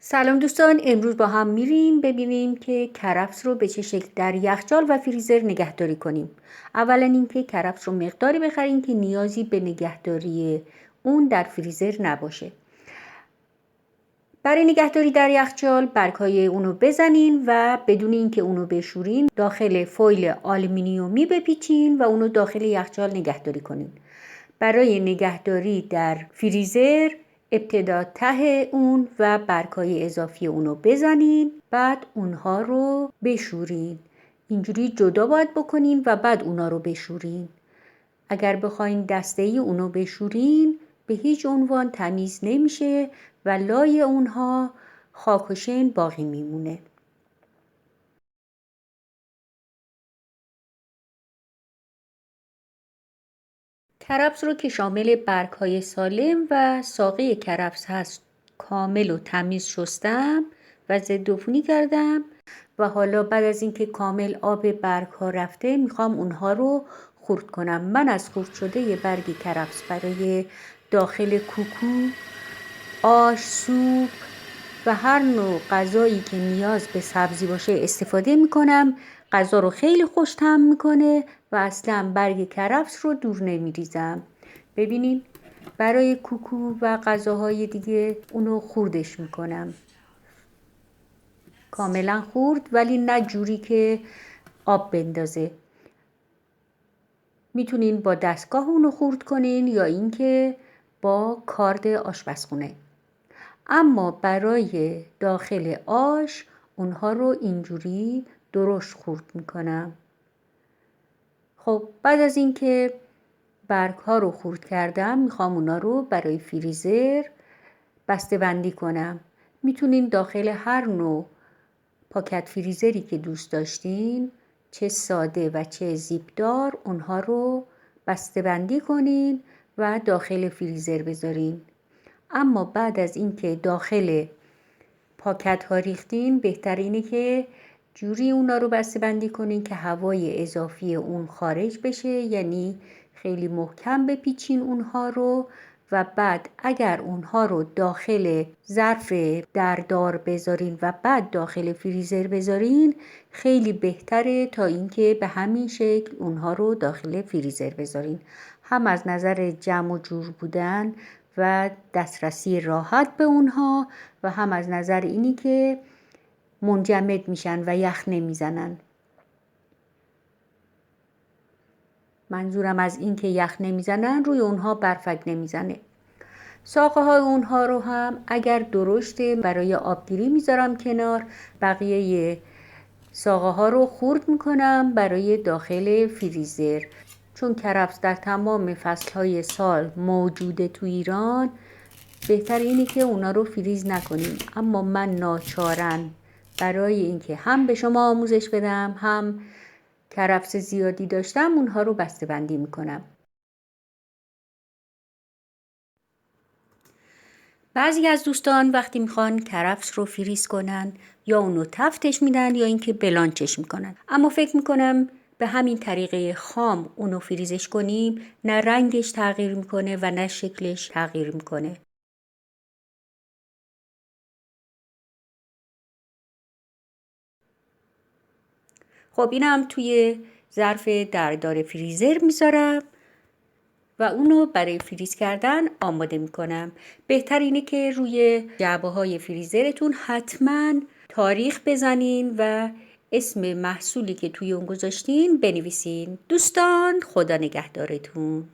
سلام دوستان، امروز با هم میریم ببینیم که کرفس رو به چه شکل در یخچال و فریزر نگهداری کنیم. اولا اینکه کرفس رو مقداری بخریم که نیازی به نگهداری اون در فریزر نباشه. برای نگهداری در یخچال برگ‌های اونو بزنین و بدون اینکه اونو بشورین داخل فویل آلومینیومی بپیچین و اونو داخل یخچال نگهداری کنین. برای نگهداری در فریزر ابتدا ته اون و برگ‌های اضافی اونو بزنین، بعد اونها رو بشورین. اینجوری جدا باید بکنین و بعد اونها رو بشورین. اگر بخواین دسته‌ای اونو بشورین به هیچ عنوان تمیز نمیشه و لای اونها خاک و شن باقی میمونه. کرفس رو که شامل برگ‌های سالم و ساقه کرفس هست کامل و تمیز شستم و ضد عفونی کردم و حالا بعد از اینکه کامل آب برگ‌ها رفته میخوام اونها رو خرد کنم. من از خرد شده یه برگ کرفس برای داخل کوکو، آش، سوپ و هر نوع غذایی که نیاز به سبزی باشه استفاده میکنم. غذا رو خیلی خوش طعم میکنه و اصلا برگ کرفس رو دور نمیریزم. ببینین برای کوکو و غذاهای دیگه اونو خردش میکنم، کاملا خرد، ولی نه جوری که آب بندازه. میتونین با دستگاه اونو خرد کنین یا اینکه با کارد آشپزخونه. اما برای داخل آش اونها رو اینجوری درشت خرد میکنم. خب بعد از اینکه برگ ها رو خرد کردم میخوام اونا رو برای فریزر بسته بندی کنم. میتونین داخل هر نوع پاکت فریزری که دوست داشتین، چه ساده و چه زیپدار، اونها رو بسته بندی کنین و داخل فریزر بذارین. اما بعد از اینکه داخل پاکت ها ریختین بهتر اینه که جوری اونا رو بسته بندی کنین که هوای اضافی اون خارج بشه، یعنی خیلی محکم بپیچین اونها رو و بعد اگر اونها رو داخل ظرف دردار بذارین و بعد داخل فریزر بذارین خیلی بهتره تا اینکه به همین شکل اونها رو داخل فریزر بذارین. هم از نظر جمع و جور بودن و دسترسی راحت به اونها و هم از نظر اینی که منجمد میشن و یخ نمیزنن. منظورم از این که یخ نمیزنن روی اونها برفک نمیزنه. ساقه های اونها رو هم اگر درشته برای آبگیری میذارم کنار، بقیه ساقه ها رو خرد میکنم برای داخل فریزر. چون کرفس در تمام فصل های سال موجوده تو ایران، بهتر اینه که اونا رو فریز نکنیم. اما من ناچارن برای اینکه هم به شما آموزش بدم هم کرفس زیادی داشتم اونها رو بسته بندی میکنم. بعضی از دوستان وقتی میخوان کرفس رو فریز کنن یا اونو تفتش میدن یا اینکه بلانچش میکنن. اما فکر میکنم به همین طریقه خام اونو فریزش کنیم نه رنگش تغییر میکنه و نه شکلش تغییر میکنه. خب اینم توی ظرف دردار فریزر میذارم و اونو برای فریز کردن آماده میکنم. بهتر اینه که روی جعبه های فریزرتون حتما تاریخ بزنین و اسم محصولی که توی اون گذاشتین بنویسین. دوستان خدا نگهدارتون.